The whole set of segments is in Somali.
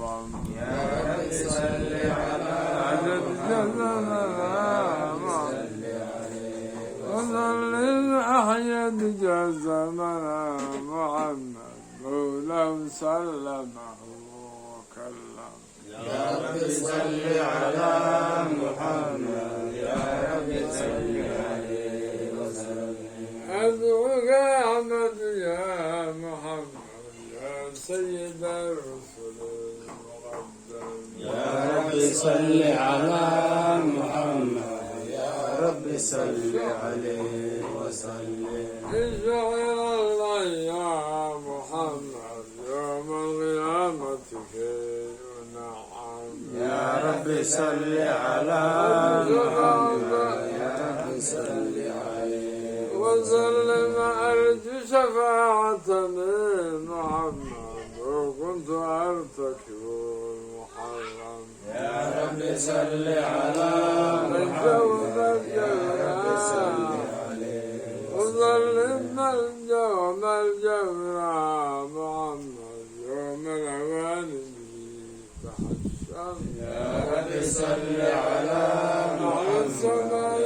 محرم يا رب صل على عدد جزمنا وصل أحيد جزمنا محمد ولو سلمه وكلم يا رب صل على محمد يا رب صل عليه وسلم أدعوك أحمد يا محمد يا سيد الرسل المقدم يا رب صل على محمد يا رب صل عليه وسلم اشعر الله يا محمد يوم القيامة كي ينعم يا رب صل على محمد يا رب صل عليه وسلم أرجو شفاعة من محمد وكنت أرتكب المحرم يا رب صل على محمد يا رب صل عليه وسلم اليوم الجبرى محمد يوم الأوان تحشم يا رب صل على محمد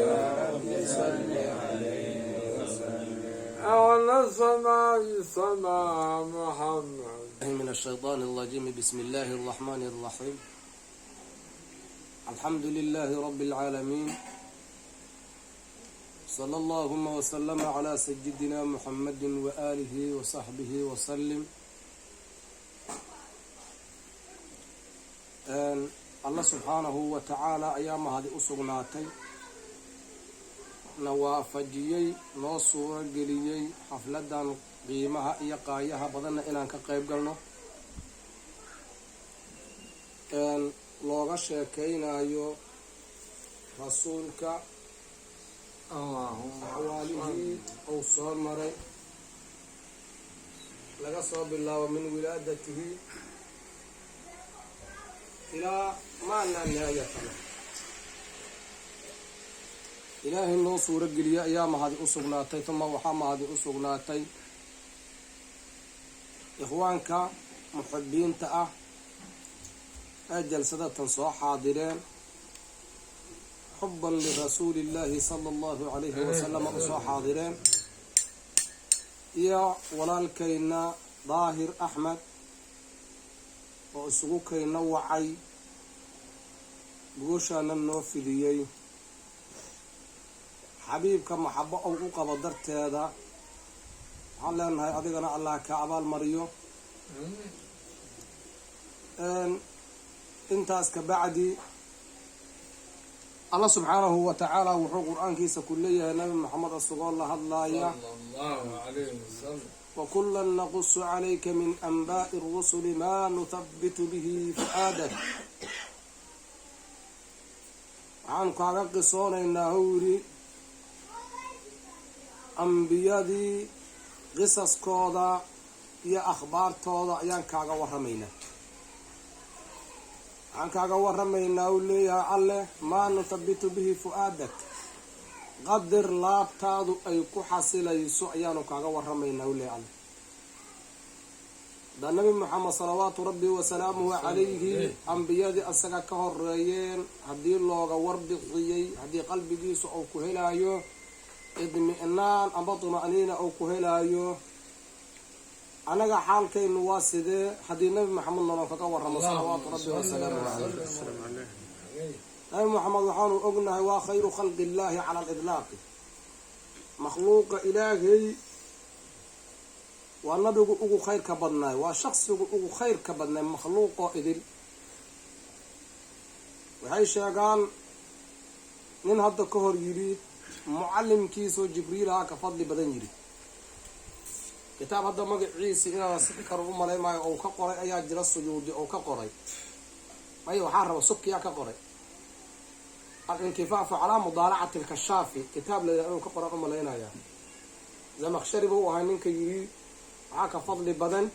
يا رب صل عليه وسلم أعلى السماء سماء محمد من الشيطان الرجيم بسم الله الرحمن الرحيم الحمد لله رب العالمين صلى اللهم وسلم على سيدنا محمد وآله وصحبه وسلم الله سبحانه وتعالى أيام هذه أسغناتي نوافجيي نو سورة قليي حفلة qiimaha iyo qaayaha badanna inaan ka qayb galno looga sheekaynayo rasuulka axwaalihii uu soo maray laga soo bilaabo min wilaadatihi ilaa maa laa nihaayata lah ilaahay noo suuro geliya ayaa mahadi u sugnaatay tuma waxaa mahadi u sugnaatay ikhwaanka muxibiinta ah ee jalsadatan soo xaadireen xubban lirasuuli illaahi sala allahu calayhi wasalama u soo xaadireen iyo walaalkayna daahir axmed oo isugu kayna wacay gooshaana noo fidiyey xabiibka maxabo ou u qabo darteeda waxaan leenahay adigana allah ka abaal mariyo intaas ka bacdi allah subxaanahu wa tacaala wuxuu qur-aankiisa ku leeyahay nabi maxamed asagoo la hadlaaya wakulan naqusu calayka min anbaa'i rusuli maa nuthabitu bihi fu'aadak waxaan kaaga qisoonaynaa hou yidhi ambiyadii qisaskooda iyo akhbaartooda ayaan kaaga warramaynaa waxaan kaaga warramaynaa uu leeyahay alleh maa nuthabitu bihi fu'aadak qadir laabtaadu ay ku xasilayso ayaanu kaaga warramaynaa uu leeyahay alleh da nabi moxamed salawaatu rabbi wasalaamuhu calayhi ambiyadii asaga ka horeeyeen haddii looga warbixiyey haddii qalbigiisu uu ku helaayo idmi-naan amba tuma'niina uu ku helaayo anaga xaalkaynu waa sidee haddii nabi maxamed nolo kaga warramo salawaatu rabbi wasalaamu caleyh nabi maxamed waxaanu ognahay waa khayru khalqi illaahi cala alidlaaqi makhluuqa ilaahay waa nabigu ugu khayrka badnaay waa shaksigu ugu khayrka badnaay makhluuqoo idil waxay sheegaan nin hadda ka hor yidhi mucallimkiisoo jibriilaha ka fadli badan yidhi kitaab hadda magaciisi inaan sixi karo u malaymaayo ou ka qoray ayaa jira suyuudi ou ka qoray maya waxaa raba subkiyaa ka qoray al-inkifaafu calaa mudaalacati lkashaafi kitaab layidhaha inuu ka qoran u malaynaya zamakshari buu ahay ninka yidhi waxaa ka fadli badan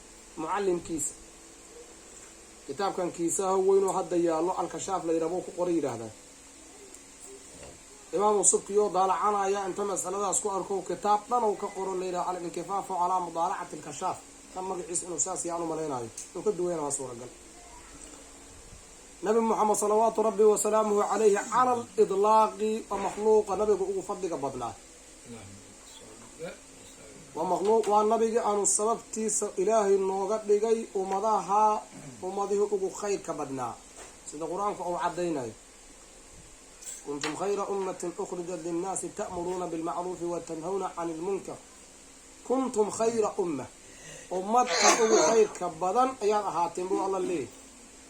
mucallimkiisa kitaabkan kiisaha weynoo hadda yaallo alkashaaf layidhaha buu ku qoray yidhaahdaa imaamu subkiyo daalacanaya inta masaladaas ku arko kitaab dhan uu ka qoro layidhaha al-inkifaafu calaa mudaalacati lkashaaf tan magaciisa inuu saas yaan u malaynayo inuu ka duwayna waa suuragal nabi muxamed salawaatu rabbi wasalaamuhu calayhi cala lidlaaqi waa makhluuqa nabiga ugu fadliga badnaa waa makhluuq waa nabigii aanu sababtiisa ilaahay nooga dhigay ummadihii ugu khayrka badnaa sida qur-aanku uu caddaynayo kuntum khayra ummatin ukhrijat linnaasi ta'muruuna bilmacruufi wa tanhawna cani ilmunkar kuntum khayra ummadka ugu khayrka badan ayaad ahaateen buu alla leeyahy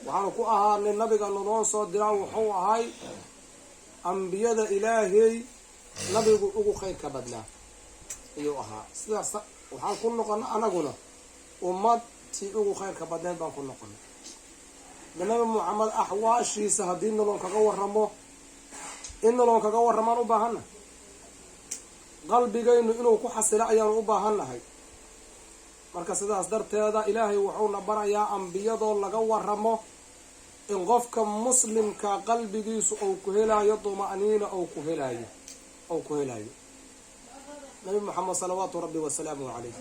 waxaanu ku ahaanay nabiga naloo soo diraa wuxuu ahay ambiyada ilaahay nabigu ugu khayrka badnaa ayuu ahaa sidaas waxaan ku noqona anaguna ummadtii ugu khayrka badneed baan ku noqonay nabi muxamed axwaashiisa haddii naloon kaga waramo in naloon kaga warramaan u baahannahay qalbigaynu inuu ku xasilo ayaanu u baahannahay marka sidaas darteeda ilaahay wuxuuna barayaa ambiyadoo laga waramo in qofka muslimka qalbigiisu uu ku helaayo duma'niina ou ku helayo nabi moxamed salawaatu rabbi wasalaamuhu calayh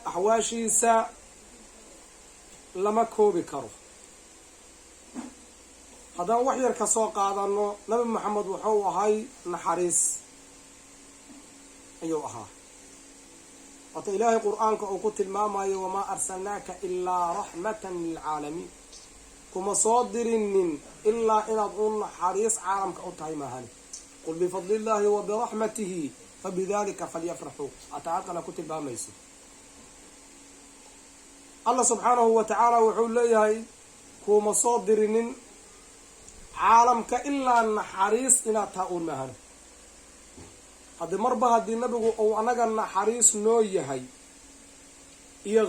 axwaashiisa lama koobi karo haddaan wax yar ka soo qaadano nabi moxamed wuxuu ahay naxariis ayuu ahaa wata ilaahay qur-aanka uu ku tilmaamayo wamaa arsalnaaka ilaa raxmatan lilcaalamiin kuma soo dirinin ilaa inaad u naxariis caalamka u tahay maahani qul bifadli illaahi wa biraxmatihi fabidalika falyafraxuu ataaqana ku tilmaamayso allah subxaanahu wa tacaala wuxuu leeyahay kuma soo dirinin caalamka ilaa naxariis inaad taha uun maahani haddii marba haddii nabigu uu anaga naxariis noo yahay iyo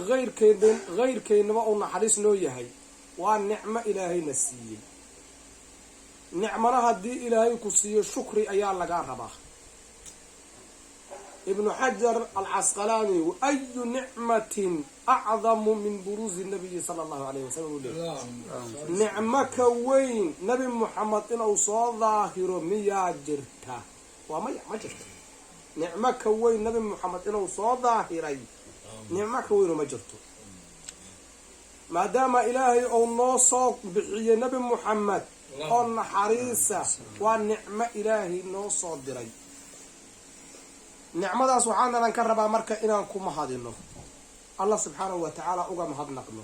hayrkeynaba uu naxariis noo yahay waa nicmo ilaahayna siiyey nicmana haddii ilaahay ku siiyo shukri ayaa lagaa rabaa ibnu xajar alcasqalaani ayu nicmatin acdamu min buruuzi nabiyi sala allahu alayh wasalam uu leeyahy nicmo ka weyn nabi moxamed inuu soo daahiro miyaa jirta waa maya ma jirto nicmo ka weyn nabi moxamed inuu soo daahiray nicmo ka weynoo ma jirto maadaama ilaahay uu noo soo bixiyey nabi moxamed oo naxariisa waa nicmo ilaahay noo soo diray nicmadaas waxaanalan ka rabaa marka inaan ku mahadino allah subxaanahu wa tacaala uga mahadnaqno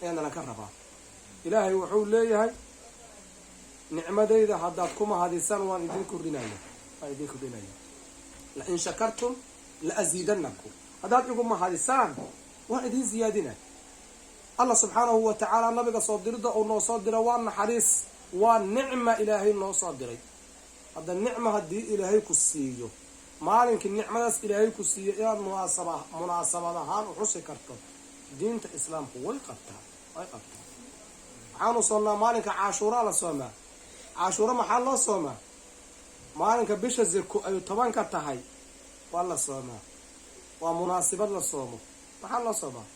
ayaanalan ka rabaa ilaahay wuxuu leeyahay nicmadayda haddaad ku mahadisaan waan idin kordhinaya lain shakartum la asiidanakum haddaad igu mahadisaan waan idin ziyaadina allah subxaanahu wa tacaala nabiga soo dirida uu noo soo dira waa naxariis waa nicma ilaahay noo soo diray hadda nicma haddii ilaahay ku siiyo maalinkii nicmadaas ilaahay ku siiyo inaad munaasabad ahaan u xusi karto diinta islaamku way qabtaa waxaanu soonnaa maalinka caashuuraa la soomaa caashuura maxaa loo soomaa maalinka bisha zako ay 10 tahay waa la soomaa waa munaasibad la soomo maxaa loo soomaa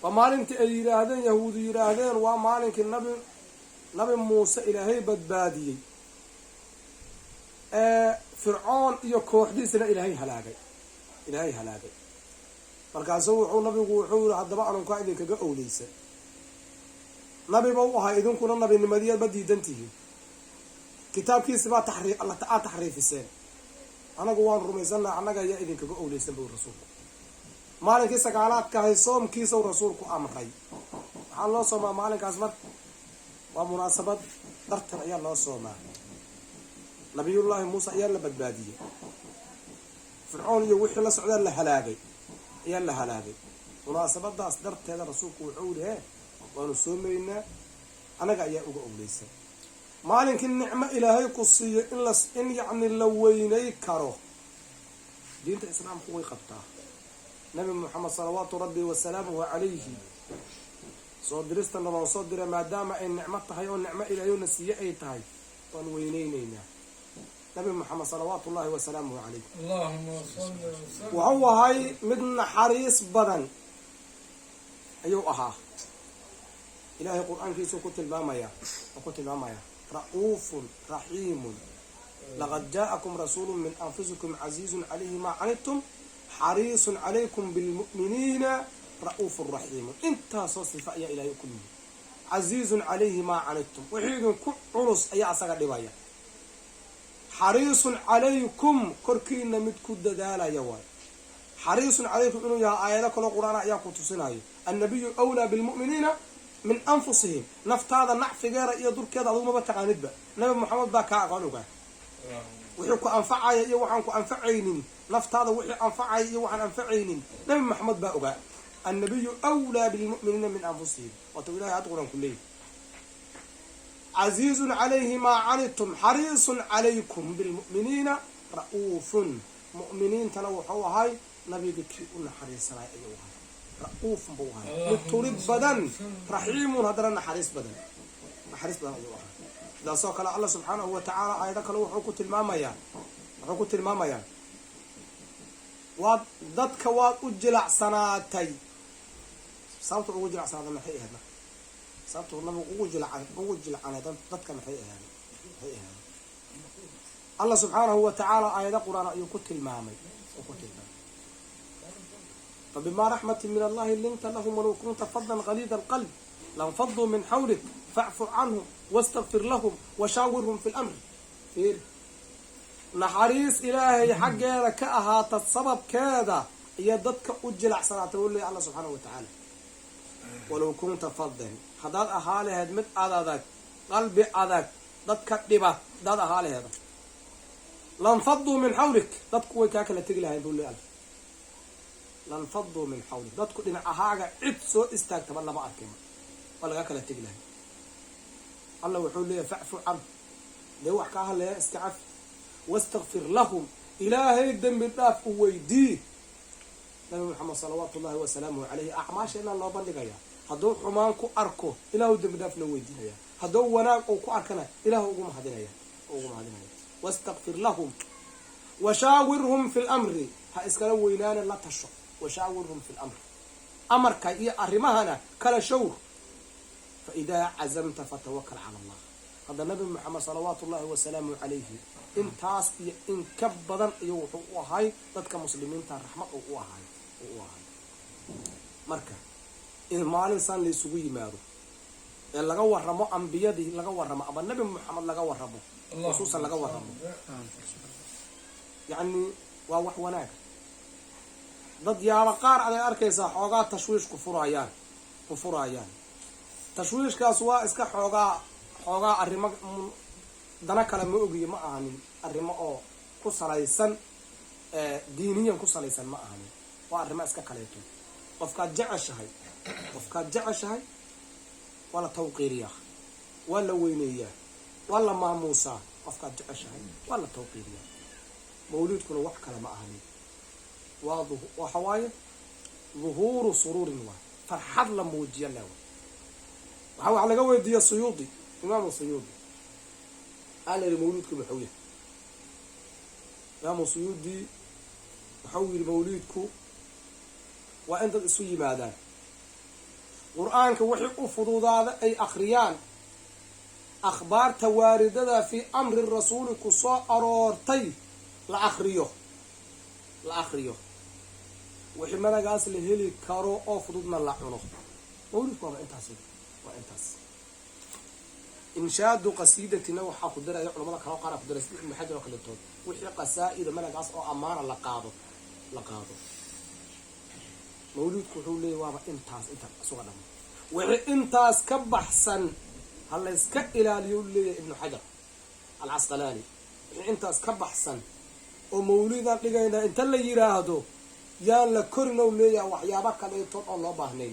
waa maalintii ay yidhaahdeen yahuudi yidhaahdeen waa maalinkii nabi muuse ilaahay badbaadiyey fircoon iyo kooxdiisana ilaahay halaagay markaasu nabigu wuxuu yiri haddaba anunkaa idinkaga owleysan nabiba u ahaa idinkuna nabinimadiyaad ma diidantihiin kitaabkiisi baa aad taxriifiseen anagu waan rumaysanaa annaga ayaa idinkaga owleysan buu rasuulku maalinkii sagaalaadka ahay soomkiisau rasuulku amray waxaa loo soomaa maalinkaas marka waa munaasabad dartan ayaa loo soomaa nabiyullaahi muuse ayaa la badbaadiyey fircoon iyo wixii la socdaa la halaagay munaasabadaas darteeda rasuulku wuxuu yihi waanu soomaynaa anaga ayaa uga owleysan maalinkii nicmo ilaahay ku siiyo in yacni la weynay karo diinta islaamku way qabtaa nabi moxamed salawaatu rabbi wasalaamuhu calayhi soo dirista naloo soo dira maadaama ay nicmo tahay oo nicmo ilaahayna siiye ay tahay waan weyneyneynaa nabi moxamed salawaatu ullahi wasalaamuhu calayh wuxuu ahay mid naxariis badan ayuu ahaa ilaahay qur-aankiisu ku tilmaamaya ra'uufun raxiimun laqad jaa'akum rasuulu min anfusikum casiizun calayhi maa canidtum xariisun calaykum bilmu'miniina ra'uufun raxiimun intaasoo sifa ayaa ilaahay ku yimi casiizun calayhi maa canidtum wixii idinku culus ayaa asaga dhibaya xariisun calaykum korkiina mid ku dadaalaya waayo xariisun calaykum inuu yahay aayado kaloo qur-aana ayaa ku tusinayo annabiyu awlaa bilmu'miniina min anfusihim naftaada nacfigeeda iyo durkeeda adugu maba taqaanidba nabi maxamed baa kaa aqoon ogaa wixii ku anfacaya iyo waxaan ku anfacaynin naftaada wixii anfacaya iyo waxaan anfacaynin nabi maxamed baa ogaa annabiyu awlaa bilmu'miniina min anfusihim waatu ilahay had qur-aan ku leeyahy casiizun calayhi maa canidtum xariisun calaykum bilmu'miniina ra'uufun mu'miniintana wuxuu ahay nabiga kii u naxariisanay ayuu ahay ra'uufun buu ahay mid turid badan raxiimun haddana naxariis badan ayuu ahay sidaasoo kale allah subxaanahu wa tacaala aayado kale wuxuu ku tilmaamayaa waad dadka waad u jilacsanaatay sababta ugu jilacsanaatay maxay ahayd marka sababta nabigu ugu jilcanay dadka maxay ahayd allah subxaanahu wa tacaala aayado qur-aan ayuu ku tilmaamay فبما رحمة من الله لنت لهم ولو كنت فظا غليظ القلب لانفضوا من حولك فاعف عنهم واستغفر لهم وشاورهم في الأمر نحريس إلهي حقا لك أهات السبب كذا يددك أجل أحسنات لي الله سبحانه وتعالى ولو كنت فظا حداد أهالي هاد مد أذاك قلبي أذاك ددك دبا داد أهالي هذا لانفضوا من حولك ددك ويكاك لتقلها يقول لي الله lanfaduu min xawli dadku dhinacahaaga cid soo istaagtaba lama arkima waa laga kala tegi lahay allah wuxuu leeyahay facfu can dee wax kaa hadleeya iska cafi wastakfir lahum ilaahay dembi dhaaf u weydii nabi maxamed salawaatu ullahi wasalaamuhu calayhi acmaasha inaan loo bandhigaya hadduu xumaan ku arko ilaahu dembi dhaaf loo weydiinaya hadduu wanaag uu ku arkana ilaahu ugu mahadinaya wastakfir lahum washaawirhum fi lamri ha iskala weynaana la tasho وشاورهم في الأمر أمرك يا أرمهنا كلا شور فإذا عزمت فتوكل على الله هذا النبي محمد صلوات الله وسلامه عليه إن تاس إن كبدا يوحوا وهاي ضدك مسلمين تار رحمة وهاي مركا إن ما الإنسان ليسوي ماله لقوا رموا أنبياء لقوا رموا أبا النبي محمد لقوا رموا خصوصا لقوا رموا يعني واوح وناك dad yaaba qaar aday arkaysaa xoogaa tashwiish ku furayaan tashwiishkaas waa iska xoogaa arrimo dana kale ma ogiyo ma ahanin arrimo oo ku salaysan diiniyan ku salaysan ma ahanin waa arrimo iska kaleeto qofkaad jeceshahay waa la tawqiiriyaa waa la weyneeyaa waa la maamuusaa qofkaad jeceshahay waa la tawqiiriyaa mawliidkuna wax kale ma ahanin وحواية ظهور سرور فرحض لموجيا له وحاول على قوي دي السيوطي إمام السيوطي قال لمولودكم بحويه إمام السيوطي بحوي لمولودكم وأنت تسوي ماذا قرآنك وحي أفضل هذا أي أخريان أخبار تواردة في أمر الرسول كصاء أرورتي لأخريه wixii managaas la heli karo oo fududna la cuno mawlidku waa intaas inshaadu qasiidatina waxaa ku daraya culamada kale qaar ku daray ibn Hajar oo kale tood wixii qasaa'ida managaas oo amaana la qaado mawlidku wuxuu leeyahay waa intaas asuga dham wixii intaas ka baxsan hal iska ilaaliyo leeyahay ibn Hajar al-Asqalani wixii intaas ka baxsan oo mawlidan dhigayna inta la yiraahdo yaan la korino leeyahay waxyaabo kale oo loo baahnay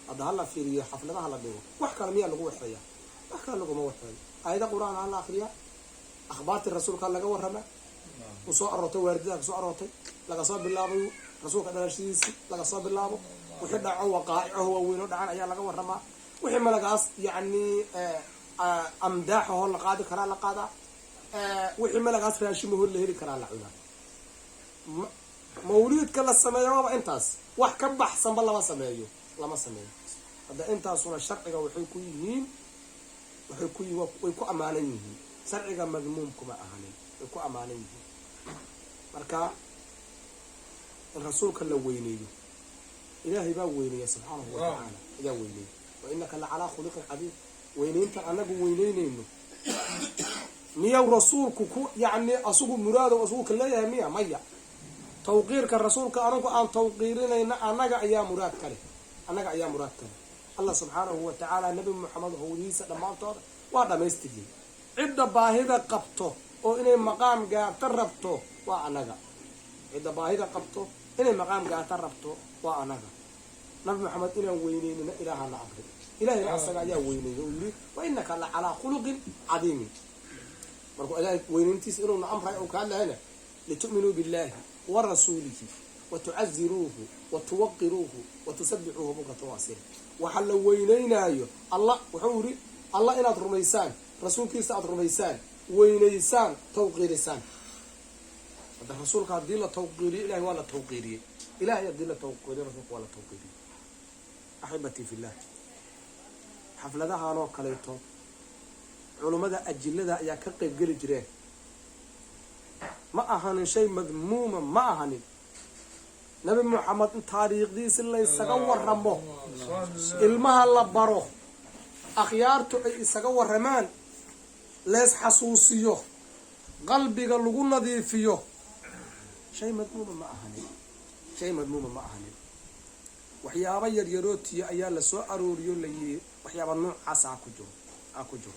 hada hala fiiriyo xafladaha la dhigo wax kale miyaa lagu waxeeyaa wax kale lagu ma waxeeyo ayada quraan aan la akhriya akhbaarta rasuulka laga warrama soo arortay waardada soo arortay laga soo bilaabo rasuulka dhalashiisa laga soo bilaabo wixii dhaco waqaa'ico weyn dhacan ayaa laga warrama wixii malagaas yaani amdaaxo la qaadi kara la qaada wixii malagaas raashimaho la heli karaa la cunaa mawlidka la sameeyo waa intaas wax ka baxsan lama sameeyo hada intaasuna sharciga waxay ku yihiin way ku amaanan yihiin sharciga madmuum kuma ahanin way ku amaanan yihiin marka rasuulka la weyneeyo ilaahay baa weyneeya subhanahu wa ta'ala yaa weyneeyo وإنك لعلى خلق عظيم وينينت أنا وينينينه مية رسول كوكو يعني أسوق مراد وأسوق كله يا مية مية توقير كالرسول كأنكو أن توقيرين أنا يا مراد كله أنا يا مراد كله الله سبحانه وتعالى النبي محمد هو ليس لما طار وهذا ما يستجيب عدة باهظة قبته أو إن مقام جاء تربته وأنا عدة باهظة قبته إن مقام جاء تربته وأنا نبي محمد إلى وينين إلهنا عبد إلهي أصلا يا وينين يقول وإنك على خلق عظيم مركو إلهي وينين تسألون أمر أو كان هنا لتؤمنوا بالله ورسوله وتعزروه وتوقروه وتسبحوه بكرة وأصيلا وحل وينين أيوه الله وحوري الله إن أترميسان رسول كيس أترميسان وينيسان توقيرسان هذا الرسول قال دي لا توقيري إلهي ولا توقيري إلهي دي لا توقيري رسولك ولا توقيري أحبتي في الله حفلتها نوع كليتو علماء أجلة يا كقيب قل جريه ما أهان شيء مذموما ما أهان نبي محمد تاريخ دي سلا يسقور رمه المها الله بروه أخيارته يسقور رمان ليس حسوسيه قلبي قلقوا نظيفيه شيء مذموما ما أهان شيء مذموما ما أهان waxyaabo yar yarootiyo ayaa la soo arooriyo la yiri waxyaabo noocaas ah ku jiro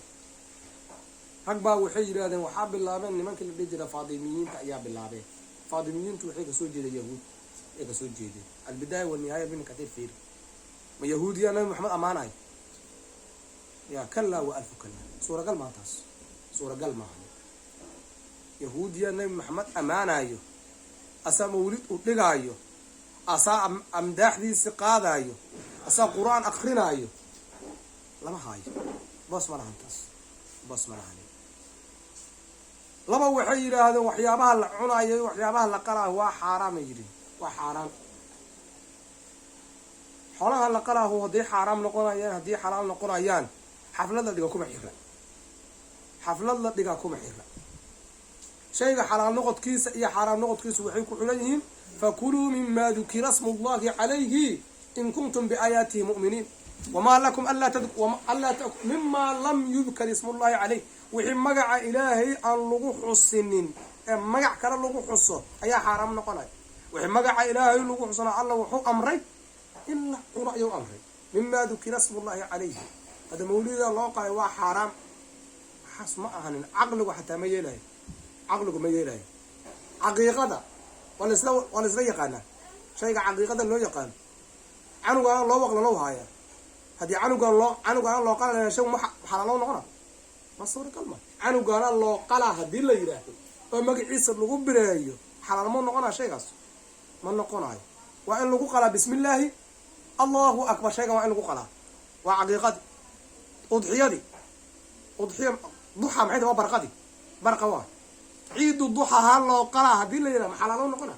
rag baa waxay yiraahdeen waxa bilaabeen nimanka la dhijira faadimiyiinta ayaa bilaabeen faadimiyiintu waxay ka soo jeedeen yahuud ay ka soo jeedeen albidaaya wal nihaaya bin kathir fiir ma yahuudiya nabi maxamed amaanay ya kalla wa alf kalla suura gal ma yahuudiya nabi maxamed amaanayo asa mawlid u dhigaayo أسا أمداح دي سقاذايو أسا قرآن أخرينايو لما هاي بس ما لهانتاس لما وحي هذا وحيابها العناية وحيابها اللقرة هو حرام يجري وحرام حولها اللقرة هو دي حرام نقرأيان هدي حرام نقرأيان حفلة ديكم حيرة حفلة ديكم حيرة شيء حرام نقط كيس يا حرام نقط كيس وحيكوا عليهم فكلوا مما ذكر اسم الله عليه إن كنتم بآياته مؤمنين وما لكم ألا مما لم يذكر اسم الله عليه وحين مقع إلهي أن لغو حسنين مقع كلا لغو حسن أي حرام نقناي وحين مقع إلهي لغو حسن الله وحو أمري إلا رأي أمري مما ذكر اسم الله عليه هذا مولد الله قال هو حرام حسب أهن عقلك حتى ما يلاهي عقلك ما يلاهي عقيقة ولا يقانا شيء عقيقة لو يقان عنو قال الله وقال الله هاي هذه عنو قال الله قال أنا شيء حلال نقرأ ما صور كلمة عنو قال الله قال هذه اللي يراه وما عيسى لقوا برايو حلال ما نقرأ شيء قص ما نقرأ وإن لقوا قال بسم الله الله أكبر شيء وإن لقوا قال وعقيقة أضحية ضحى معيد وبرقدي برقوا عيد الضحى هلا قرأ هذه اللي يراه حلال نقرأ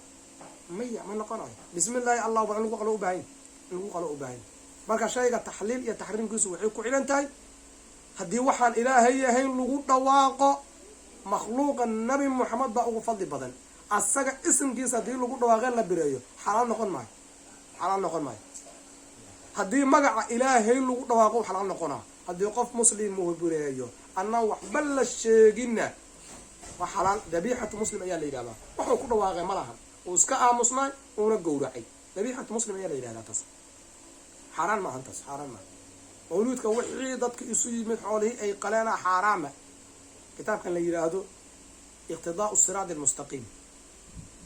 مية ما نقرأ بسم الله الله وإن لقوا قالوا بعين لقوا قالوا بعين marka shayga taxliil iyo tahriimkiisu waxay ku xiran tahay hadii waxaan ilaahay ahayn lagu dhawaaqo makhluuqa nabi muhammad ba ugu fadli badan asaga ismkiisa hadii lagu dhawaaqo la bireeyo xalaal noqon maayo hadii magaca ilaahay lagu dhawaaqo xalaal noqonaa hadii qof muslim uu bireeyo anna wax bal sheegina wa xalaal dabiihatu muslim ayaa la yiraahdaa wuxuu ku dhawaaqay malaha oo iska aamusnaa oo gowracay dabiihatu muslim ayaa la yiraahdaa taas حرام ما هنتس حرام مولود كوحي ضدك يسوي من حوله أي قلنا حرام كتاب كان اللي يرادو اقتضاء الصراط المستقيم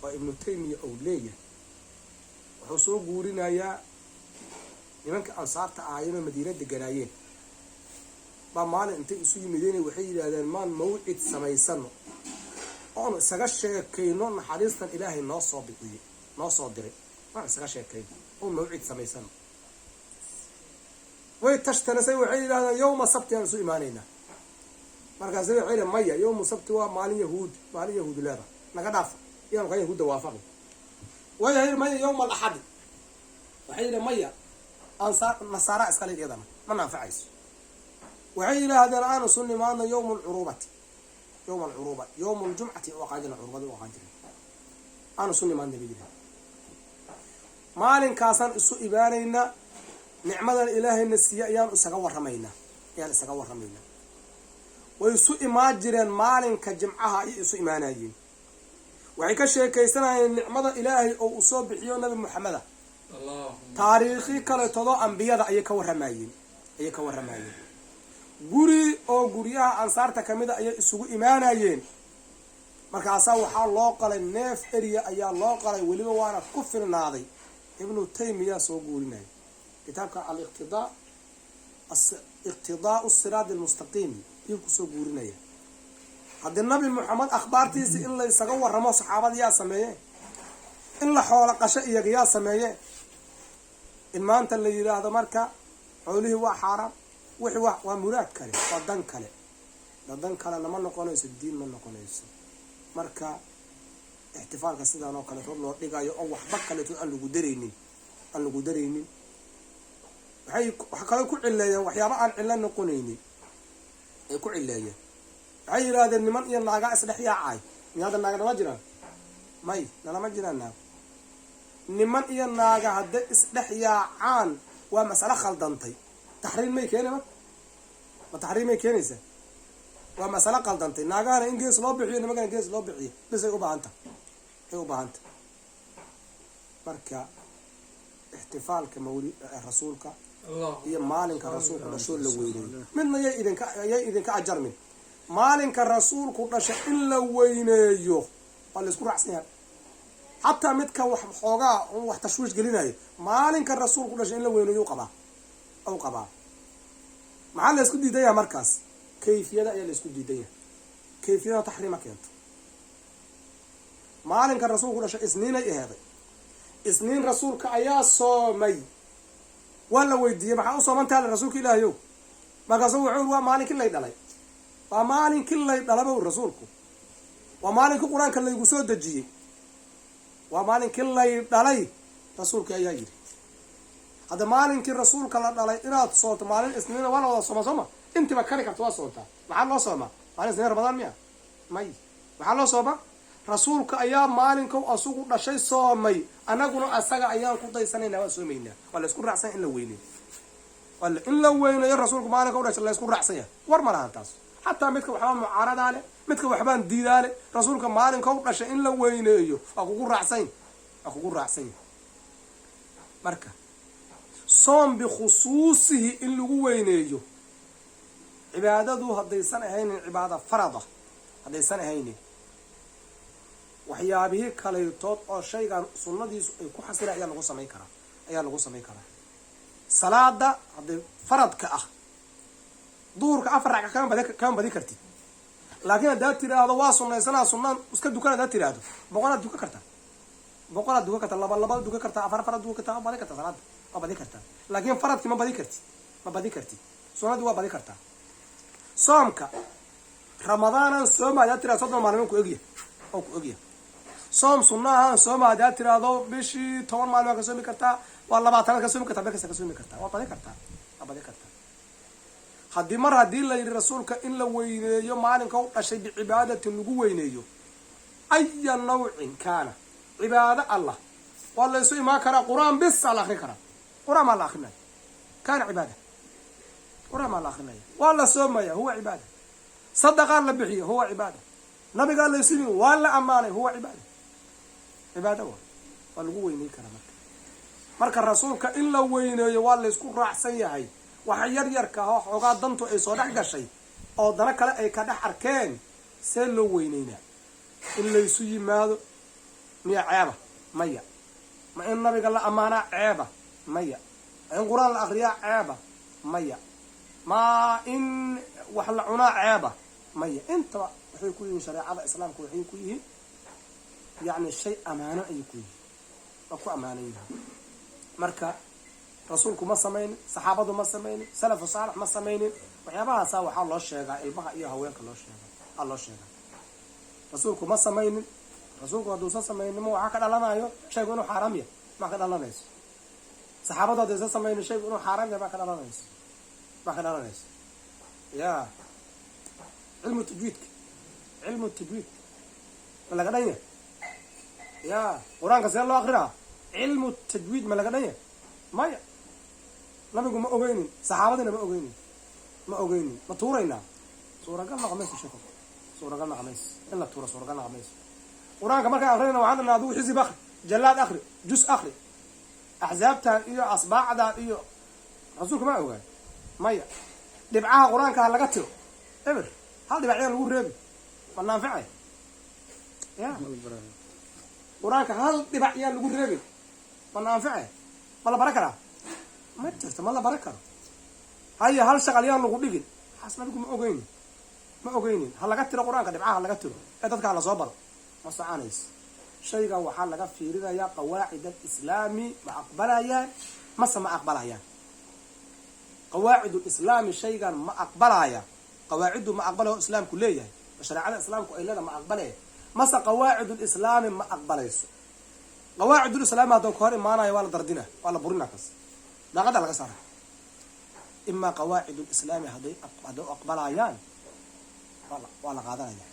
وابن تيمية أولية وحصول قورنا يا يمكن أنصار تعاين مدينة الجنايين ما مال أنت يسوي مدينة وحي هذا المال موعد سمايسنه أنا سجش كينون حريصا إلهي ناصب دري ما سجش كين هو موعد سمايسنه ويتشتنسي وحيد هذا يوم السبت ينسو إيمانينا مركز وحيد مية يوم السبت ومالين يهود لا نقداف يوم غير يهود وافقي وحيد مية يوم الأحد وحيد مية أنصار نصارى إسكالي كذا ما نافعيس وحيد هذا الآن سني معنا يوم العروبة يوم الجمعة وقاعدنا عروبة وقاعدنا أنا سني معنا بيجي مالين كاسان إسو إيمانينا nicmadan ilaahayna siiye ayaan isaga warramaynaa way isu imaan jireen maalinka jimcaha ayay isu imaanayeen waxay ka sheekaysanayeen nicmada ilaahay oo uu soo bixiyo nabi maxameda taariikhi kaleetoodo ambiyada ayay ka warramayeen guri oo guryaha ansaarta kamid a ayay isugu imaanayeen markaasaa waxaa loo qalay neef eriya ayaa loo qalay weliba waana ku filnaaday ibnu taymiya soo guurinaya kitaabka iqtidaau siraad almustaqiim ayuu kusoo guurinaya haddii nabi maxamed akhbaartiisi in la isaga warramo saxaabada yaa sameeye in la xoolo qasho iyaga yaa sameeye in maanta la yidhaahdo marka xoolihii waa xaaraan wixii waa muraad kale waa dan kale dan kalena ma noqonayso diin ma noqonayso marka ixtifaalka sidaan oo kaleetood loo dhigayo oo waxba kaleetood aan lagu daraynin waxa kale ku cileeyeen waxyaaba aan cilo noqonaynin ay ku cileeyeen waxay yidhaahdeen niman iyo naagaa isdhex yaacay hadda naaga nama jiraan nalama jiraan naag niman iyo naaga hadday isdhex yaacaan waa masalo khaldantay taxriim may keena ma taxriim may keenaysa waa masalo khaldantay naagahana in gees loo bixiyo nimankana gees loo bixiyo bis ay u baahanta marka ixtifaalka rasuulka iyo maalinka rasuulku dhasho la weyneeyo midna yay idinka ajarmin maalinka rasuulku dhasha in la weyneeyo waa la isku raacsan yahay xataa midka wax xoogaa wax tashwiish gelinayo maalinka rasuulku dhasha in la weyneeyo u qabaa maxaa la isku diidaya markaas kayfiyada ayaa la isku diidaya kayfiyada taxriima keento maalinka rasuulku dhasha isniinay aheeday isniin rasuulka ayaa soomay waa la weydiiyey maxaa u soomantaale rasuulka ilaahayow markaasu wuxuu waa maalinkii lay dhalay waa maalinkii lay dhalaba rasuulku waa maalinkii qur-aanka laygu soo dejiyey waa maalinkii lay dhalay rasuulka ayaa yidhi hadda maalinkii rasuulka la dhalay inaad soonto maalin isniina waa la wada sooma sooma intiba kari karta waa soontaa maxaa loo soomaa maalin isniin ramadaan miya may maxaa loo sooma rasuulka ayaa maalinkow asugu dhashay soomay anaguna asaga ayaan ku daysanayna waa soomaynaa waa la isku raacsan in la weyneeyo in la weyneeyo rasuulku maalinka u dhashay la isku raacsan yahay war ma lahan taas xataa midka waxbaa mucaaradaa leh midka waxbaan diidaa leh rasuulka maalinka u dhashay in la weyneeyo waa kugu raacsan yahay marka soom bikhusuusihi in lagu weyneeyo cibaadadu haddaysan ahaynin cibaada farada haddaysan ahaynin waxyaabihii kaleytood oo shaygan sunnadiisu ay ku xasila ayaa lagu samayn karaa salaada hadday faradka ah duhurka 4 ragca kama badi kartid laakiin haddaad tiraahdo waa sunnaysanaa sunnaan iska dukan haddaad tiraahdo boqolaad dukan kartaa laba dukan kartaa afar dukan kartaa badi kartaa salaada waa badi kartaa laakiin faradki ma badi kartid sunnadii waa badi kartaa soomka ramadaanan sooma haddaad tiraahdo 30 maalmood ku ogya soom sunna ahaan sooma haddaad tiraahdo bishii 10 maalmood ka soomi kartaa waa 20 ka soomi kartaa ka soomi kartaa waa badi kartaa haddii la yidhi rasuulka in la weyneeyo maalinka u dhashay bicibaadatin lagu weyneeyo aya nawcin kaana cibaado allah waa la isu imaan karaa qur-aan bis aa la akrin karaa qur-aan maa la akrinaya kaana cibaada qur-aan maa la akrinaya waa la soomaya huwa cibaada sadaqaa la bixiyo huwa cibaada nabigaa la isu yimi waa la ammaanay huwa cibaada waa lagu weyney karaa marka rasuulka in la weyneeyo waa la isku raacsan yahay waxa yaryarka ah xoogaa dantu ay soo dhex gashay oo dana kale ay ka dhex arkeen see loo weyneynaa in laysu yimaado miya ceeba maya ma in nabiga la ammaanaa ceeba maya ma in qur-aan la akriyaa ceeba maya ma in wax la cunaa ceeba maya intaba waxay ku yihiin shareecada islaamka waxay ku yihiin yacni shay amaano ayay ku yihiin waa ku ammaanan yihiin marka rasuulku ma samaynin saxaabadu ma samaynin salafu saalix ma samaynin waxyaabahaasa waxaa loo sheegaa ilmaha iyo haweenka loo sheegaa rasuulku ma samaynin rasuulku hadduusan samaynin waxaa ka dhalanayo shaygu inuu xaaraam yahay maa ka dhalanayso saxaabadu haddaysan samaynin shaygu inuu xaaraam yahay maa ka dhalanayso ya cilmu tajwiidka ma laga dhan yahay ya qur-aanka see loo akrinaa cilmu tajwiid ma laga dhan yahay maya nabigu ma ogeynin saxaabadina ma ogeynin ma tuuraynaa suuragal naqmayso sheeko suuragal naqmayso in la tuura suuragal naqmayso qur-aanka markaan akrinayna waxaan dhanaa adigu xisib akri jallaad akri jus akri axsaabtan iyo asbaacdan iyo rasuulka ma ogaan maya dhibcaha qur-aanka ha laga tiro eber hal dhibacyaa lagu reebi ma naanficay ya qur-aanka hal dhibac yaa lagu reebin ma naanficay ma la bara karaa ma jirto ma la bara karo haya hal shaqal yaan lagu dhigin waxaas nabigu ma ogeynin ha laga tiro qur-aanka dhibcaha ha laga tiro ee dadka ha lasoo baro ma soconayso shaygan waxaa laga fiirinayaa qawaacid alislaami ma aqbalayaan mase ma aqbalayaan qawaacid lislaami shaygan ma aqbalaya qawaaciddu ma aqbalayo islaamku leeyahay shareecada islaamku ay leedahay ma aqbalaya mase qawaacid lislaami ma aqbalayso qawaacid lislaami hadduu ka hor imaanayo waa la dardina waa la burina kas daaqada laga saara imaa qawaacid lislaami hadday aqbalayaan waa la qaadanaya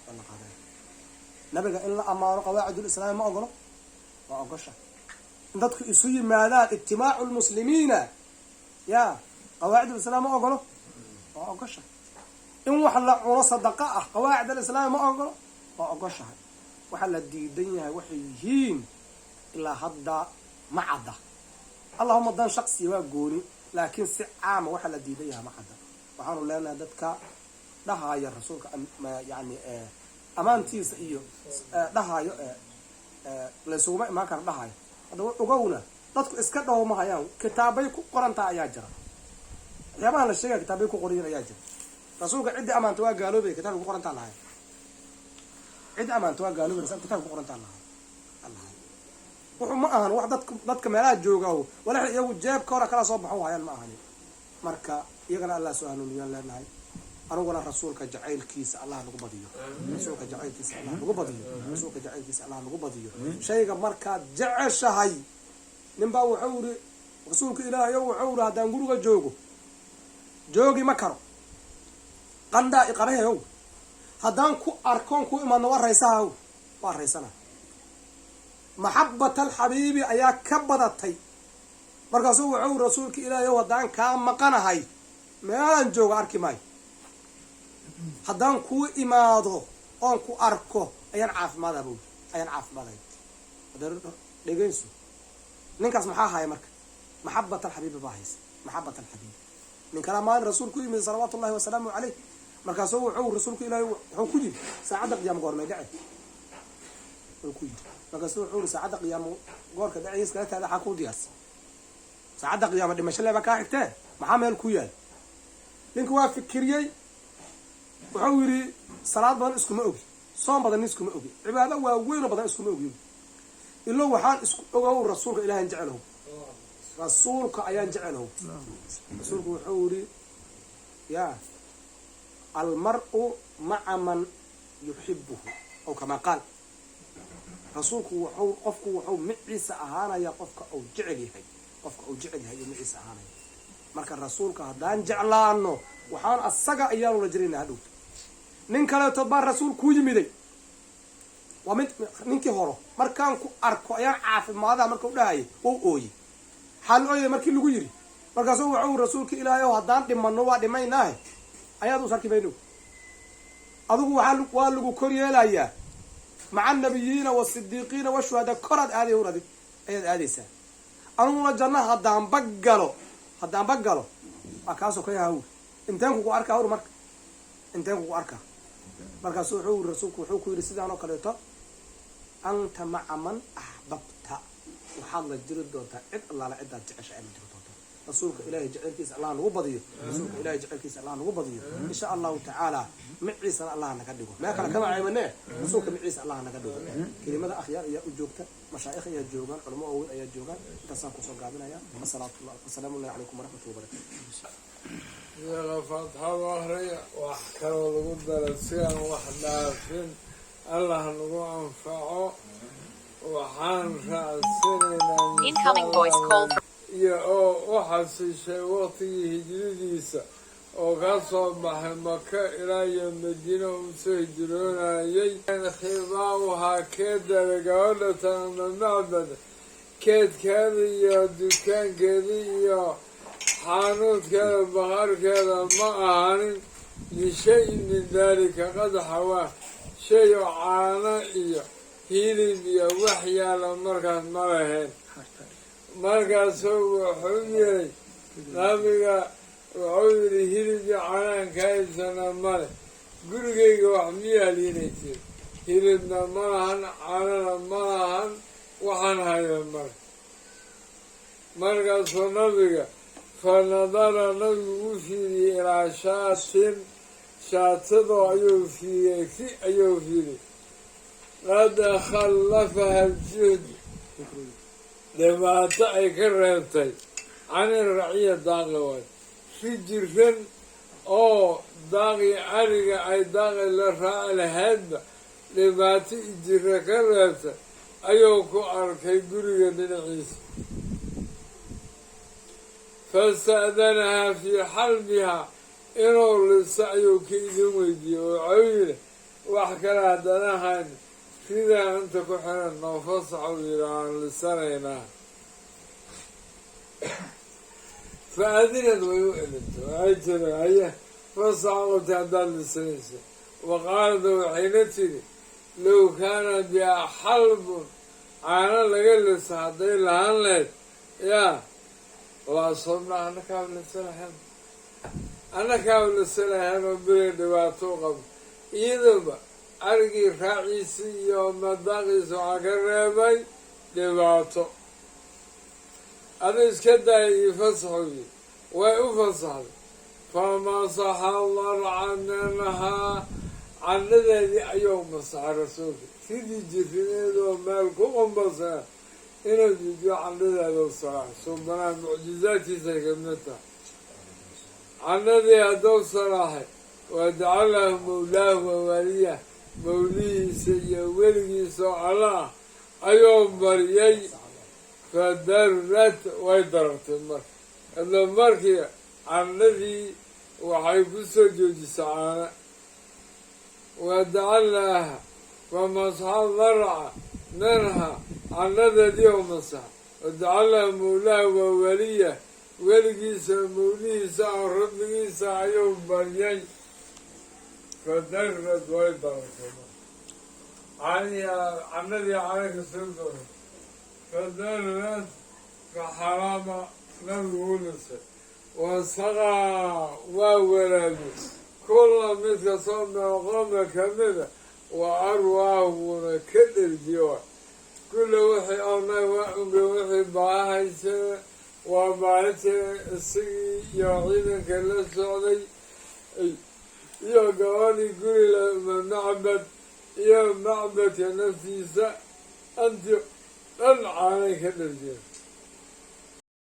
nabiga in la amaano qawaacid lislaami ma ogolo waa ogosha in dadku isu yimaadaan ijtimaacu lmuslimiina ya qawaacid lislaam ma ogolo waa ogosha in wax la cuno sadaqa ah qawaacid alislaami ma ogolo waa ogoshahay waxaa la diidan yahay waxay yihiin ilaa hadda ma cadda allahuma dan shaksiya waa gooni laakiin si caama waxaa la diidan yahay ma cadda waxaanu leenahay dadka dhahaya rasuulka yani amaantiisa iyo dhahayo laysuguma imaan kara dhahayo haddaba ogowna dadku iska dhaho ma hayaan kitaabay ku qorantaa ayaa jira waxyaabaha la sheegaya kitaabay ku qorayin ayaa jira rasuulka ciddii amaanta waa gaaloobay kitaabka ku qorantaa lahay ciddii amaanta waa gaaloobay kitaabka ku qorantaa lahay wuxuu ma ahan wax dadka meelaha jooga walax iyagu jeebka hora kala soo baxo hayaan ma ahani marka iyagana allah soo hanuuniyaan leenahay anuguna rasuulka jacaylkiisa allah nagu badiyo rasuulka jacaylkiisa allah nagu badiyo rasuulka jacaylkiisa allah nagu badiyo shayga markaad jeceshahay ninbaa wuxuu yiri rasuulka ilaahay wuxuu yiri haddaan guriga joogi ma karo qandaa iqarahayow haddaan ku arkoon ku imaadno waa raysana maxabat alxabiibi ayaa ka badatay markaasuu wuxuu rasuulka ilaahay haddaan kaa maqanahay meelaan jooga arki maayo haddaan kuu imaado oon ku arko ayaan caafimaadaya dhegeyso ninkaas maxaa haya marka maxabat alxabiibi baa haysa maxabat alxabiib nin kala maalin rasuulku u yimid salawaatu ullahi wasalaamu caleyh markaasuu wuxuu rasuulku ilaahay wuxuu ku yiri saacadda qiyaamo goormay dhace wuxuu ku yiri markaasuu wuxuu yiri saacadda qiyaamo goorka dhacaysa kala taada xaq u diyaas saacadda qiyaamo dhimasho leeba ka xigtee maxaa meel ku yaal ninku waa fikiriyay wuxuu yiri salaad badan iskuma ogi soom badan iskuma ogi cibaado waa weyn badan iskuma ogi ilo waxaan isku ogow rasuulka ilaahay jecelahay rasuulka ayaan jecelahay rasuulku wuxuu yiri ya almar'u ma'a man yuhibbuhu aw kama qaal rasuulku wuxuu miciisa ahaanaya qofka uu jecel yahay miciisa ahaanaya marka rasuulka haddaan jeclaano waxaan asaga ayaanu la jirina hadhow nin kaleeto baa rasuul ku yimiday waa mid ninkii horo markaan ku arko ayaan caafimaada marka u dhahayay wuu ooyey xal ooyey markii lagu yiri markaasuu wuxuu rasuulka ilaahay haddaan dhimano waa dhimaynaahe ayaad u sarkibayno adigu waa lagu kor yeelayaa maca nabiyiina wasidiiqiina washuhada koraad aaday uradi ayaad aadaysaa aniguna janna haddaan bagalo waa kaasoo ka yaha inteen kugu arkaa hur marka inteen kugu arkaa markaasu wuxuu rasuulku wuxuu ku yidhi sidaan oo kaleeto anta maca man axbabta waxaad la jiri doontaa cid allaala cidaad jecesha ay la jiri doontaa rasuulka ilaahay jaceylkiisa allah nagu badiyo rasuulka ilaahay jaceylkiisa allah nagu badiyo insha allahu tacaala miciisana allah naga dhigo meel kale kama caymane rasuulka miciisa allah naga dhigo kelimada akhyaar ayaa u joogta mashaayikh ayaa joogaan culamo waaweyn ayaa joogaan intaasaan kusoo gaabinaya asalaamu calaykum waraxmatullahi wabarakatu iyaga fatxada akhriya wax kaloo lagu dara si aan wax dhaafin allah nagu anfaco waxaan raacsanaynaa iyo oo u xasishay waqtigii hijradiisa oo ka soo baxay maka ilaa iyo madiina uu soo hijroonayay khibaabuhaa keedada gabadha tanama macbad keedkeeda iyo dukaankeeda iyo xaanuudkeeda baqarkeeda ma ahanin lishay-in min daalika qad xawaa shay oo caano iyo hilib iyo wax yaala markaas ma lahayn markaasuu wuxuu yihi nabiga wuxuu yidhi hilib iyo canaan ka haysana male gurigayga wax miyaa liinaysid hilibna ma lahan canana ma lahan waxaan haya male markaasuu nabiga fa nadara nabigu u fiiriyey ilaa shaatin shaatadoo ayuu fiiriyey si ayuu fiiriyey qad khallafaha aljuhd dhibaato ay ka reebtay cani raciya daaqi waay si jiran oo daaqii ariga ay daaqi la raaci lahaydba dhibaato ijira ka reebtay ayuu ku arkay guriga dhinaciisa fasta'danahaa fii xalbihaa inuu liso ayuu ka idin weydiiyey wuxuu yidhi wax kale haddana hayn sidaa inta ku xiran noo fasaxu yidhi aan lisanaynaa fa adinad way u elintay waxay tiri haya fasaxa qabtay haddaad lisanaysa wa qaalada waxayna tidhi low kaana bihaa xalbun caano laga lisa hadday lahaan lahayd yaa waa sobnaa annakaaba lisalahayn annakaaba lisalahayn oo beri dhibaato u qabo iyadoba arigii raaciisi iyo madaaqiisa waxaa ka reebay dhibaato ada iska daaya io fasaxoyi way u fasaxday famasaxa darca minhaa canadeedii ayuu masaxay rasuulka sidii jirineedoo meel ku qumbasaa inuu jijiyo canadeeda salaax suubanaha mucjizaadkiisay kamid tahay canadii hadduu salaaxay wadacalahu mawlaahu wawaaliya mawlihiisa iyo weligiisa oo alla ah ayuu baryay fadarrat way darartay marka isla markii canadii waxay ku soo joojisay caana wadacalaaha famasaxa darca minha canadeedii oo masaxa wadacalaha mawlaaha waa waliya weligiisa mawlihiisa oo rabbigiisa ayuu baryay fadarrat way darartay canadii caana ka soo doray fadarrat faxarama nabigu u lisay wasaqaa waa walaabay kulla mid kastoo meeqooma kamida wa arwaahuna ka dherjiyo kulla wixii onay waa unga wixii baahaysa waa baahaysa isagii iyo ciidanka la socday iyo gabadhii guriga macbad iyo macbadka naftiisa anti dhan caanay ka dherjiya